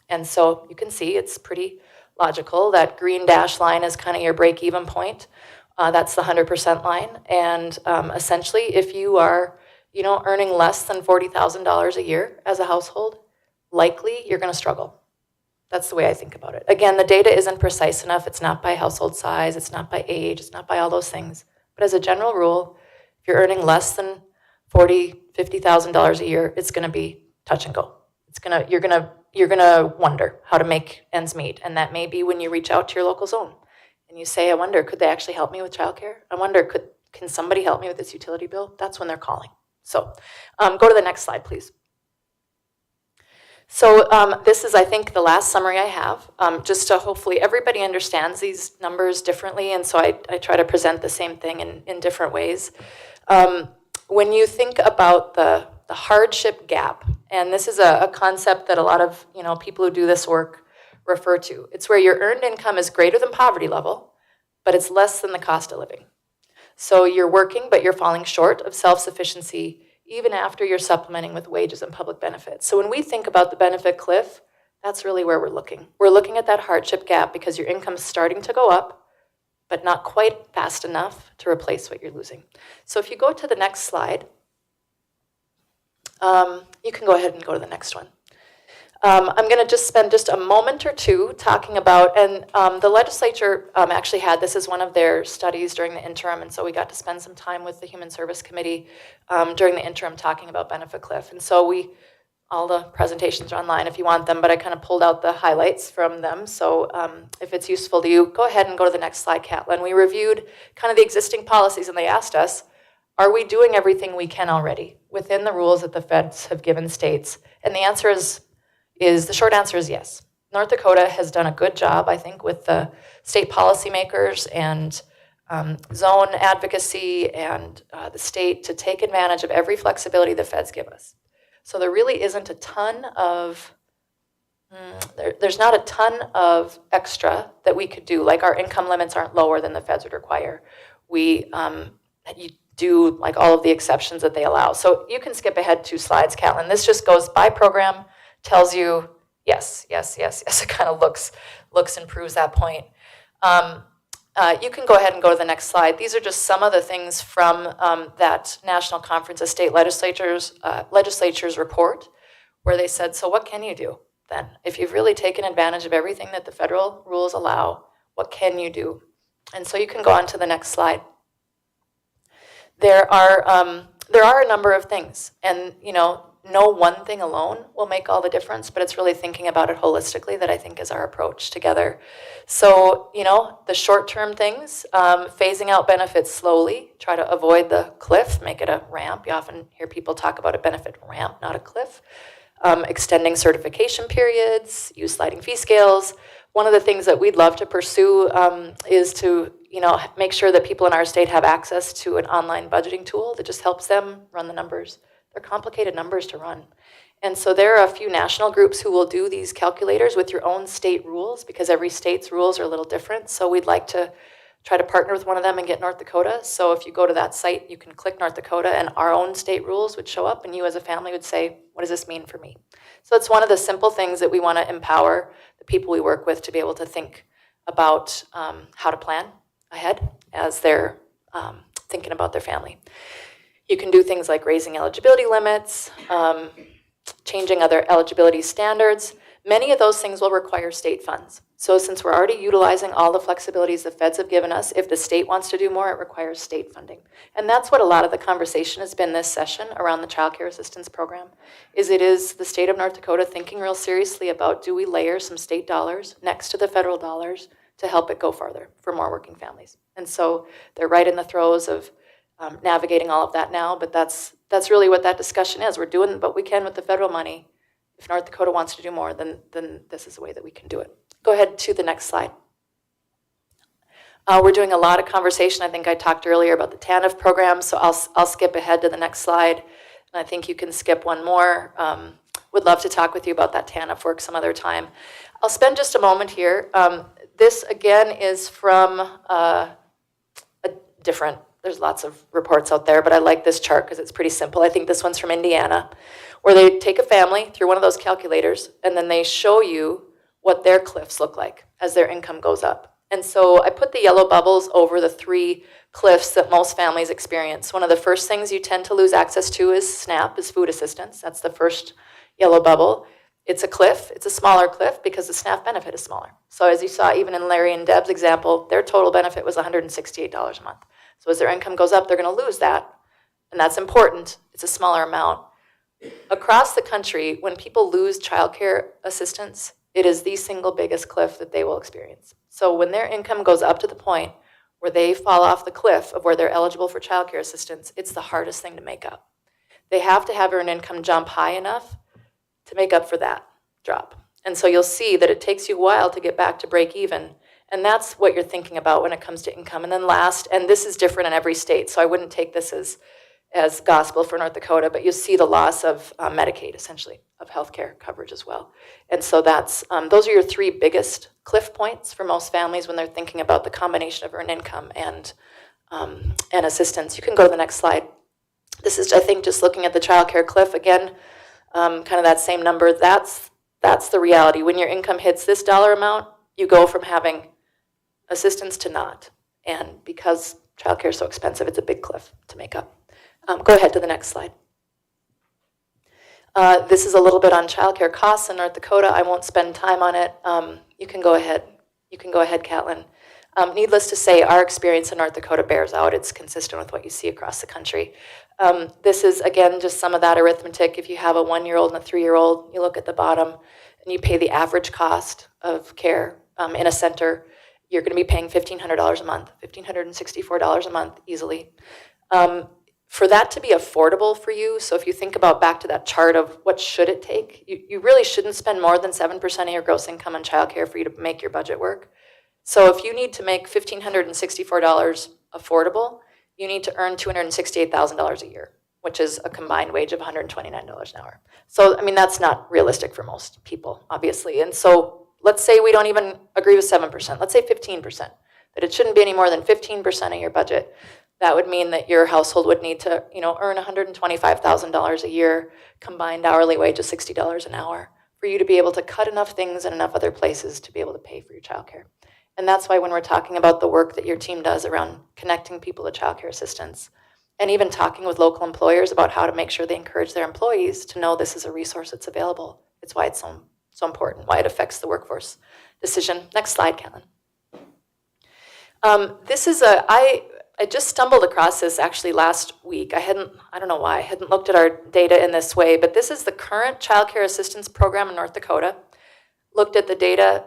And so you can see it's pretty logical. That green dash line is kind of your break-even point. That's the 100% line. And essentially, if you are, you know, earning less than $40,000 a year as a household, likely you're going to struggle. That's the way I think about it. Again, the data isn't precise enough. It's not by household size. It's not by age. It's not by all those things. But as a general rule, if you're earning less than $40,000, $50,000 a year, it's going to be touch and go. You're going to wonder how to make ends meet. And that may be when you reach out to your local zone and you say, I wonder, could they actually help me with childcare? I wonder, can somebody help me with this utility bill? That's when they're calling. So go to the next slide, please. So this is, I think, the last summary I have, just to hopefully everybody understands these numbers differently, and so I try to present the same thing in different ways. When you think about the hardship gap, and this is a concept that a lot of people who do this work refer to. It's where your earned income is greater than poverty level, but it's less than the cost of living. So you're working, but you're falling short of self-sufficiency even after you're supplementing with wages and public benefits. So when we think about the benefit cliff, that's really where we're looking. We're looking at that hardship gap because your income's starting to go up, but not quite fast enough to replace what you're losing. So if you go to the next slide, you can go ahead and go to the next one. I'm going to just spend just a moment or two talking about, and the legislature actually had this as one of their studies during the interim, and so we got to spend some time with the Human Service Committee during the interim talking about Benefit Cliff. And so all the presentations are online if you want them, but I kind of pulled out the highlights from them. So if it's useful to you, go ahead and go to the next slide, Catlin. We reviewed kind of the existing policies, and they asked us, are we doing everything we can already within the rules that the feds have given states? And the answer is the short answer is yes. North Dakota has done a good job, I think, with the state policymakers and zone advocacy and the state to take advantage of every flexibility the feds give us. So there really isn't a ton of, there's not a ton of extra that we could do. Like our income limits aren't lower than the feds would require. You do like all of the exceptions that they allow. So you can skip ahead 2 slides, Catlin. This just goes by program, tells you yes. It kind of looks and proves that point. You can go ahead and go to the next slide. These are just some of the things from that National Conference of State Legislatures report, where they said, so what can you do then? If you've really taken advantage of everything that the federal rules allow, what can you do? And so you can go on to the next slide. There are a number of things, and no one thing alone will make all the difference, but it's really thinking about it holistically that I think is our approach together. So, the short-term things, phasing out benefits slowly, try to avoid the cliff, make it a ramp. You often hear people talk about a benefit ramp, not a cliff. Extending certification periods, use sliding fee scales. One of the things that we'd love to pursue is to make sure that people in our state have access to an online budgeting tool that just helps them run the numbers. They're complicated numbers to run. And so there are a few national groups who will do these calculators with your own state rules, because every state's rules are a little different. So we'd like to try to partner with one of them and get North Dakota. So if you go to that site, you can click North Dakota and our own state rules would show up, and you as a family would say, what does this mean for me? So it's one of the simple things that we want to empower the people we work with to be able to think about how to plan ahead as they're thinking about their family. You can do things like raising eligibility limits, changing other eligibility standards. Many of those things will require state funds. So since we're already utilizing all the flexibilities the feds have given us, if the state wants to do more, it requires state funding. And that's what a lot of the conversation has been this session around the Child Care Assistance Program, it is the state of North Dakota thinking real seriously about, do we layer some state dollars next to the federal dollars to help it go farther for more working families? And so they're right in the throes of navigating all of that now, but that's really what that discussion is. We're doing what we can with the federal money. If North Dakota wants to do more, then this is the way that we can do it. Go ahead to the next slide. We're doing a lot of conversation. I think I talked earlier about the TANF program, so I'll skip ahead to the next slide. And I think you can skip one more. Would love to talk with you about that TANF work some other time. I'll spend just a moment here. This, again, is from a different, there's lots of reports out there, but I like this chart because it's pretty simple. I think this one's from Indiana, where they take a family through one of those calculators, and then they show you what their cliffs look like as their income goes up. And so I put the yellow bubbles over the 3 cliffs that most families experience. One of the first things you tend to lose access to is SNAP, is food assistance. That's the first yellow bubble. It's a cliff. It's a smaller cliff because the SNAP benefit is smaller. So as you saw, even in Larry and Deb's example, their total benefit was $168 a month. So as their income goes up, they're going to lose that. And that's important. It's a smaller amount. Across the country, when people lose childcare assistance, it is the single biggest cliff that they will experience. So when their income goes up to the point where they fall off the cliff of where they're eligible for childcare assistance, it's the hardest thing to make up. They have to have earned income jump high enough to make up for that drop. And so you'll see that it takes you a while to get back to break even. And that's what you're thinking about when it comes to income. And then last, and this is different in every state, so I wouldn't take this as gospel for North Dakota, but you'll see the loss of Medicaid, essentially, of healthcare coverage as well. And so that's those are your 3 biggest cliff points for most families when they're thinking about the combination of earned income and assistance. You can go to the next slide. This is, I think, just looking at the child care cliff again, kind of that same number. That's the reality. When your income hits this dollar amount, you go from having assistance to not. And because childcare is so expensive, it's a big cliff to make up. Go ahead to the next slide. This is a little bit on childcare costs in North Dakota. I won't spend time on it. You can go ahead. You can go ahead, Catlin. Needless to say, our experience in North Dakota bears out. It's consistent with what you see across the country. This is, again, just some of that arithmetic. If you have a 1-year-old and a 3-year-old, you look at the bottom and you pay the average cost of care in a center, you're going to be paying $1,500 a month, $1,564 a month easily. For that to be affordable for you, so if you think about back to that chart of what should it take, you really shouldn't spend more than 7% of your gross income on childcare for you to make your budget work. So if you need to make $1,564 affordable, you need to earn $268,000 a year, which is a combined wage of $129 an hour. So, I mean, that's not realistic for most people, obviously. And so let's say we don't even agree with 7%. Let's say 15%, that it shouldn't be any more than 15% of your budget. That would mean that your household would need to, earn $125,000 a year, combined hourly wage of $60 an hour, for you to be able to cut enough things in enough other places to be able to pay for your childcare. And that's why when we're talking about the work that your team does around connecting people to childcare assistance, and even talking with local employers about how to make sure they encourage their employees to know this is a resource that's available. It's why it's so important, why it affects the workforce decision. Next slide, Catlin. This is I just stumbled across this actually last week. I don't know why, I hadn't looked at our data in this way, but this is the current child care assistance program in North Dakota. Looked at the data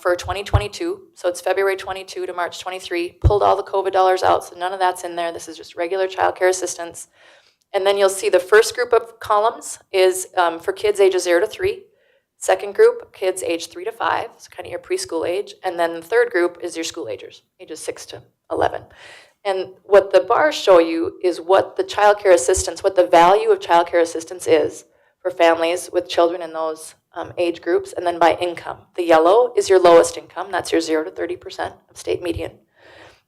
for 2022, so it's February 22 to March 23, pulled all the COVID dollars out, so none of that's in there. This is just regular child care assistance. And then you'll see the first group of columns is for kids ages 0 to 3. Second group, kids age 3 to 5, so kind of your preschool age. And then the third group is your school agers, ages 6 to 11. And what the bars show you is what the child care assistance, what the value of child care assistance is for families with children in those age groups, and then by income. The yellow is your lowest income, that's your 0 to 30% of state median.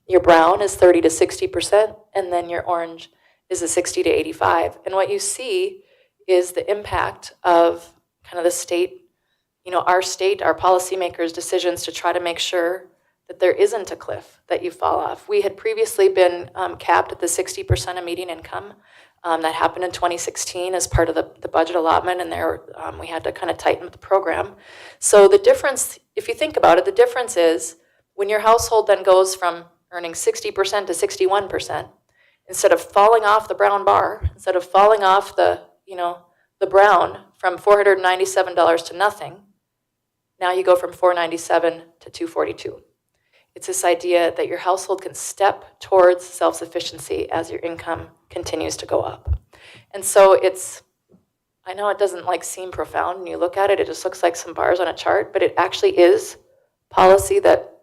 Your brown is 30 to 60%, and then your orange is the 60 to 85. And what you see is the impact of kind of the state, our policymakers' decisions to try to make sure that there isn't a cliff that you fall off. We had previously been capped at the 60% of median income. That happened in 2016 as part of the budget allotment, and there we had to kind of tighten up the program. So the difference, if you think about it, the difference is when your household then goes from earning 60% to 61%, instead of falling off the brown bar, instead of falling off the brown from $497 to nothing, now you go from $497 to $242. It's this idea that your household can step towards self-sufficiency as your income continues to go up. And so I know it doesn't seem profound when you look at it, it just looks like some bars on a chart, but it actually is policy that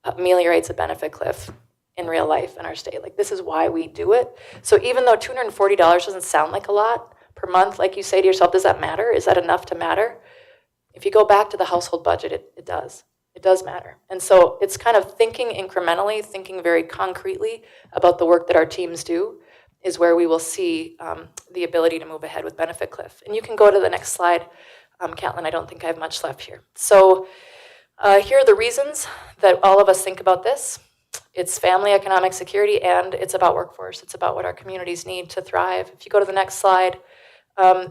ameliorates a benefit cliff in real life in our state. This is why we do it. So even though $240 doesn't sound like a lot per month, like you say to yourself, does that matter? Is that enough to matter? If you go back to the household budget, it does. It does matter. And so it's kind of thinking incrementally, thinking very concretely about the work that our teams do is where we will see the ability to move ahead with benefit cliff. And you can go to the next slide, Catlin. I don't think I have much left here. So here are the reasons that all of us think about this. It's family economic security, and it's about workforce. It's about what our communities need to thrive. If you go to the next slide,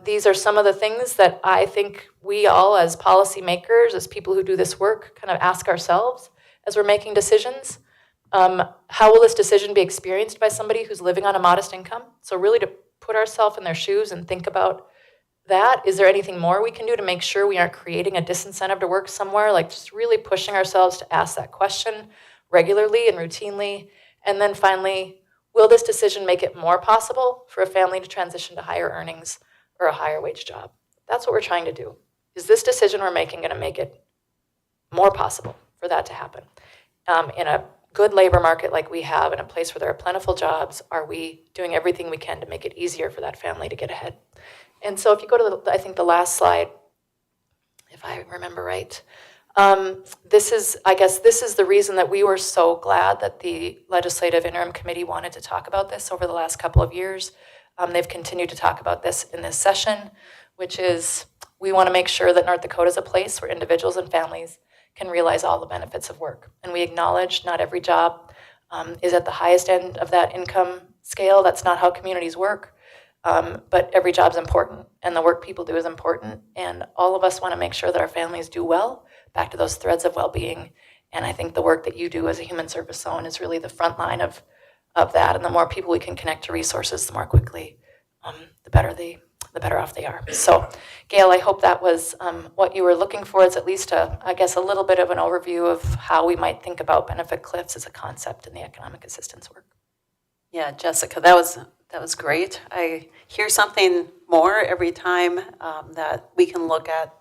these are some of the things that I think we all as policymakers, as people who do this work, kind of ask ourselves as we're making decisions. How will this decision be experienced by somebody who's living on a modest income? So really to put ourselves in their shoes and think about that. Is there anything more we can do to make sure we aren't creating a disincentive to work somewhere? Just really pushing ourselves to ask that question regularly and routinely. And then finally, will this decision make it more possible for a family to transition to higher earnings or a higher wage job? That's what we're trying to do. Is this decision we're making going to make it more possible for that to happen? In a good labor market like we have, in a place where there are plentiful jobs, are we doing everything we can to make it easier for that family to get ahead? And so if you go to, I think, the last slide, if I remember right, this is the reason that we were so glad that the Legislative Interim Committee wanted to talk about this over the last couple of years. They've continued to talk about this in this session, which is we want to make sure that North Dakota is a place where individuals and families can realize all the benefits of work. And we acknowledge not every job is at the highest end of that income scale. That's not how communities work. But every job's important, and the work people do is important, and all of us want to make sure that our families do well, back to those threads of well-being. And I think the work that you do as a human service zone is really the front line of that. And the more people we can connect to resources, the more quickly, the better off they are. So, Gail, I hope that was what you were looking for. It's at least I guess a little bit of an overview of how we might think about benefit cliffs as a concept in the economic assistance work. Yeah, Jessica, that was great. I hear something more every time that we can look at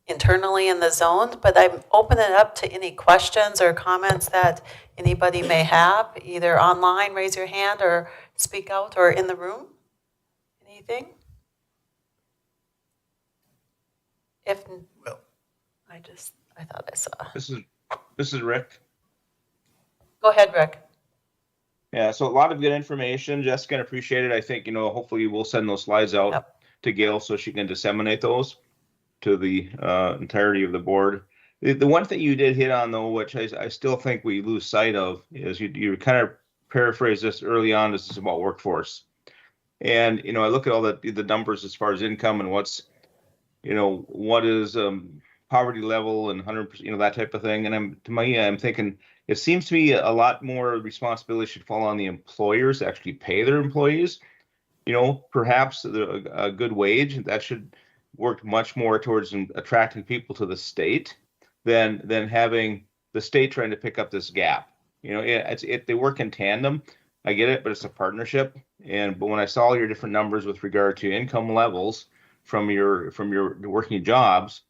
internally in the zones, but I'm opening it up to any questions or comments that anybody may have, either online, raise your hand, or speak out, or in the room. Anything? If, Well, I thought I saw. This is Rick. Go ahead, Rick. Yeah, so a lot of good information. Jessica, appreciate it. I think, hopefully we'll send those slides out Yep. to Gail so she can disseminate those to the entirety of the board. The one thing you did hit on, though, which I still think we lose sight of, is you kind of paraphrased this early on. This is about workforce. And, I look at all the numbers as far as income and what is poverty level and 100%, that type of thing. And I'm thinking, it seems to me a lot more responsibility should fall on the employers to actually pay their employees. Perhaps a good wage that should work much more towards attracting people to the state than having the state trying to pick up this gap. They work in tandem. I get it, but it's a partnership. But when I saw your different numbers with regard to income levels from your working jobs,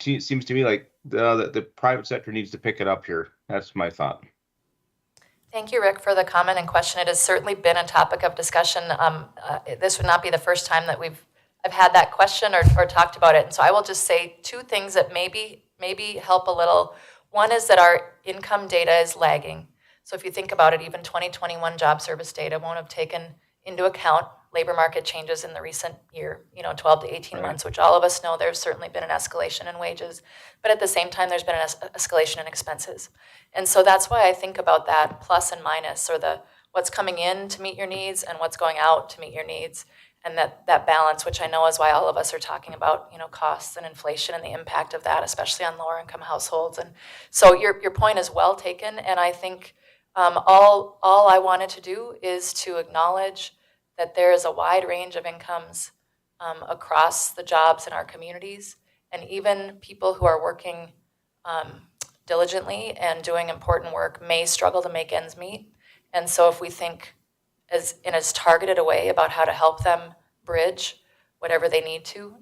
it seems to me like the private sector needs to pick it up here. That's my thought. Thank you, Rick, for the comment and question. It has certainly been a topic of discussion. This would not be the first time that I've had that question or talked about it. And so I will just say two things that maybe help a little. One is that our income data is lagging. So if you think about it, even 2021 job service data won't have taken into account labor market changes in the recent year, 12 to 18 months, which all of us know there's certainly been an escalation in wages. But at the same time, there's been an escalation in expenses. And so that's why I think about that plus and minus, or what's coming in to meet your needs and what's going out to meet your needs. And that balance, which I know is why all of us are talking about, costs and inflation and the impact of that, especially on lower income households. And so your point is well taken. And I think all I wanted to do is to acknowledge that there is a wide range of incomes across the jobs in our communities, and even people who are working diligently and doing important work may struggle to make ends meet. And so if we think in as targeted a way about how to help them bridge whatever they need to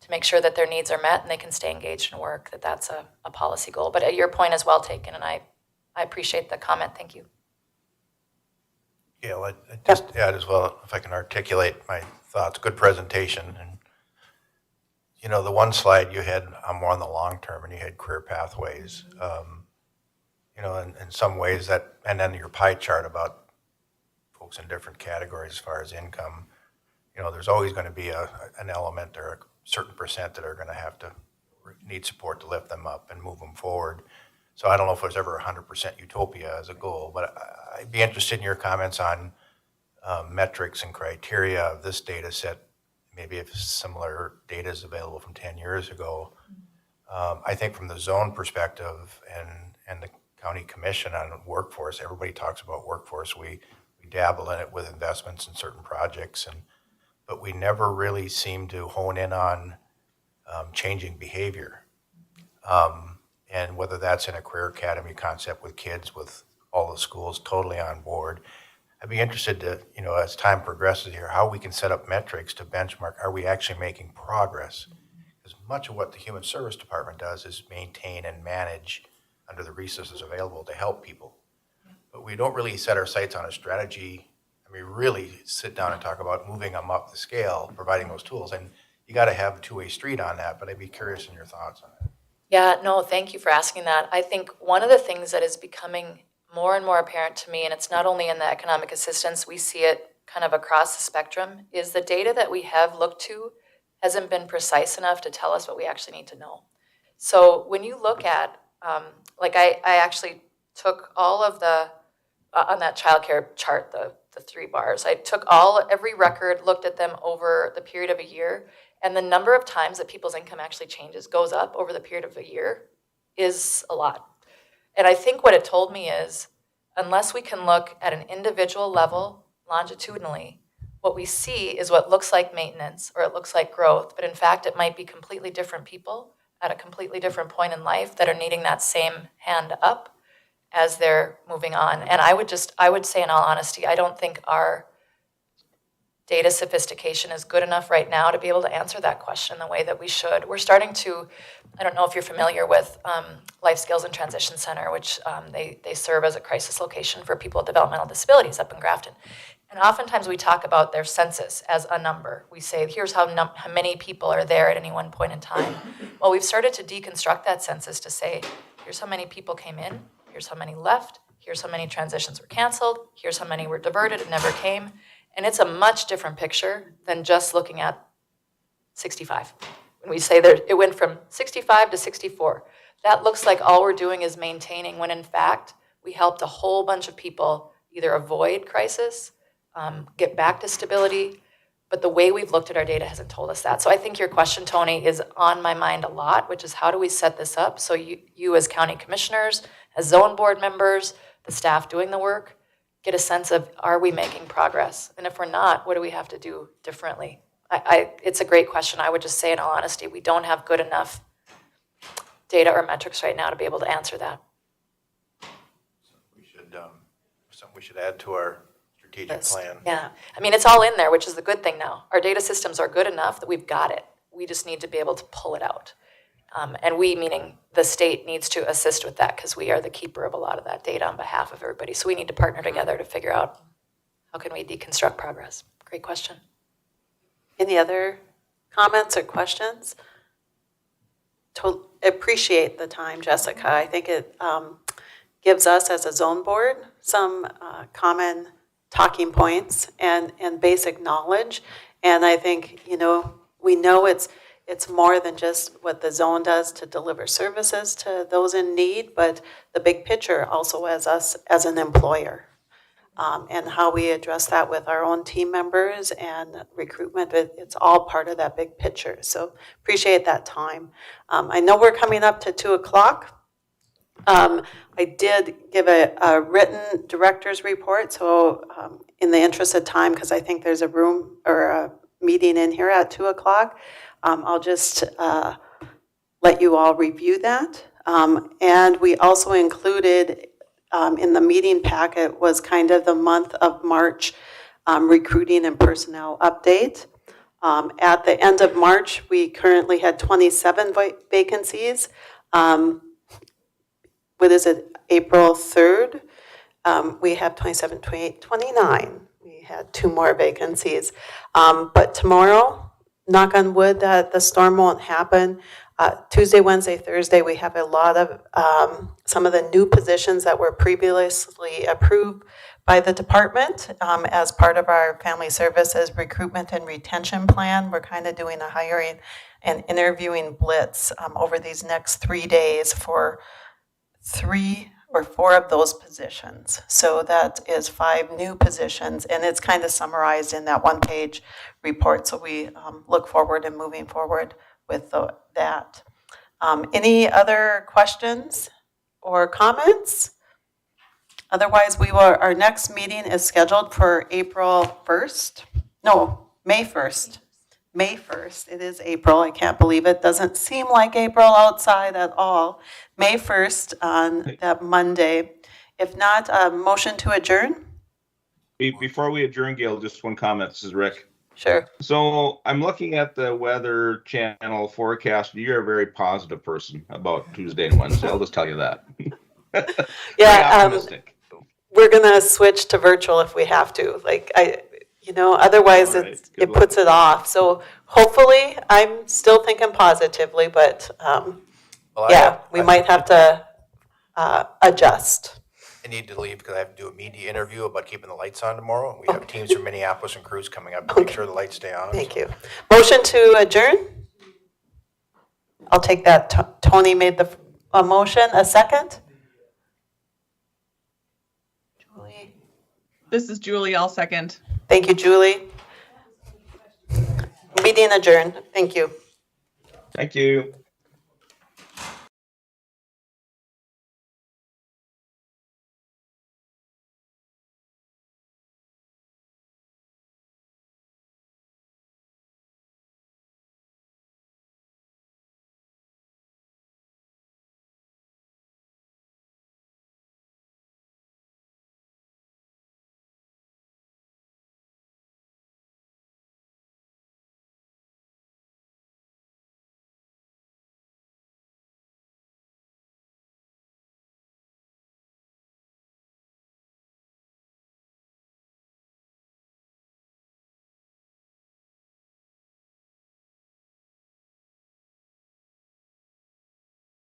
make sure that their needs are met and they can stay engaged in work, that's a policy goal. But your point is well taken, and I appreciate the comment. Thank you. Gail, I'd just add as well, if I can articulate my thoughts. Good presentation. And, the one slide you had more on the long term, and you had career pathways. In some ways and then your pie chart about folks in different categories as far as income, there's always going to be an element or a certain percent that are going to have to need support to lift them up and move them forward. So I don't know if there's ever 100% utopia as a goal, but I'd be interested in your comments on metrics and criteria of this data set, maybe if similar data is available from 10 years ago. I think from the zone perspective and the county commission on workforce, everybody talks about workforce. We dabble in it with investments in certain projects, but we never really seem to hone in on changing behavior. And whether that's in a career academy concept with kids, with all the schools totally on board. I'd be interested to, as time progresses here, how we can set up metrics to benchmark. Are we actually making progress? Because much of what the Human Service Department does is maintain and manage under the resources available to help people. But we don't really set our sights on a strategy. Really sit down and talk about moving them up the scale, providing those tools. And you got to have a two-way street on that, but I'd be curious in your thoughts on it. Yeah, no, thank you for asking that. I think one of the things that is becoming more and more apparent to me, and it's not only in the economic assistance, we see it kind of across the spectrum, is the data that we have looked to hasn't been precise enough to tell us what we actually need to know. So when you look at, I actually took all of on that childcare chart, the the 3 bars. I took every record, looked at them over the period of a year, and the number of times that people's income actually changes, goes up over the period of a year, is a lot. And I think what it told me is, unless we can look at an individual level longitudinally, what we see is what looks like maintenance or it looks like growth, but in fact, it might be completely different people at a completely different point in life that are needing that same hand up as they're moving on. And I would say in all honesty, I don't think our data sophistication is good enough right now to be able to answer that question the way that we should. We're starting to, I don't know if you're familiar with Life Skills and Transition Center, which they serve as a crisis location for people with developmental disabilities up in Grafton. And oftentimes we talk about their census as a number. We say, here's how many people are there at any one point in time. Well, we've started to deconstruct that census to say, here's how many people came in, here's how many left, here's how many transitions were canceled, here's how many were diverted and never came. And it's a much different picture than just looking at 65. When we say that it went from 65 to 64, that looks like all we're doing is maintaining, when in fact, we helped a whole bunch of people either avoid crisis, get back to stability, but the way we've looked at our data hasn't told us that. So I think your question, Tony, is on my mind a lot, which is how do we set this up so you as county commissioners, as zone board members, the staff doing the work, get a sense of, are we making progress? And if we're not, what do we have to do differently? It's a great question. I would just say in all honesty, we don't have good enough data or metrics right now to be able to answer that. We should add to our strategic plan. Yeah, I mean, it's all in there, which is the good thing now. Our data systems are good enough that we've got it. We just need to be able to pull it out. And we, meaning the state, needs to assist with that because we are the keeper of a lot of that data on behalf of everybody. So we need to partner together to figure out how can we deconstruct progress. Great question. Any other comments or questions? Appreciate the time, Jessica. I think it gives us as a zone board some common talking points and basic knowledge. And I think, we know it's more than just what the zone does to deliver services to those in need, but the big picture also as us as an employer, and how we address that with our own team members and recruitment. It's all part of that big picture. So appreciate that time. I know we're coming up to 2:00. I did give a written director's report, so in the interest of time, because I think there's a room or a meeting in here at 2:00, I'll just let you all review that. And we also included in the meeting packet was kind of the month of March recruiting and personnel update. At the end of March, we currently had 27 vacancies. What is it, April 3rd? We have 27, 28, 29. We had 2 more vacancies. But tomorrow, knock on wood that the storm won't happen. Tuesday, Wednesday, Thursday, we have a lot of some of the new positions that were previously approved by the department as part of our family services recruitment and retention plan. We're kind of doing a hiring and interviewing blitz over these next 3 days for 3 or 4 of those positions. So that is 5 new positions, and it's kind of summarized in that one-page report. So we look forward and moving forward with that. Any other questions or comments? Otherwise, our next meeting is scheduled for April 1st. No, May 1st. May 1st. It is April. I can't believe it. Doesn't seem like April outside at all. May 1st on that Monday. If not, a motion to adjourn? Before we adjourn, Gail, just one comment. This is Rick. Sure. So I'm looking at the Weather Channel forecast. You're a very positive person about Tuesday and Wednesday. I'll just tell you that. Yeah. Optimistic. We're going to switch to virtual if we have to. Otherwise All right. it Good puts it off. So hopefully, I'm still thinking positively, but we might have to adjust. I need to leave because I have to do a media interview about keeping the lights on tomorrow. We have teams from Minneapolis and Cruz coming up to make sure the lights stay on. Thank you. Motion to adjourn? I'll take that. Tony made a motion. A second? Julie? This is Julie. I'll second. Thank you, Julie. Meeting adjourned. Thank you. Thank you.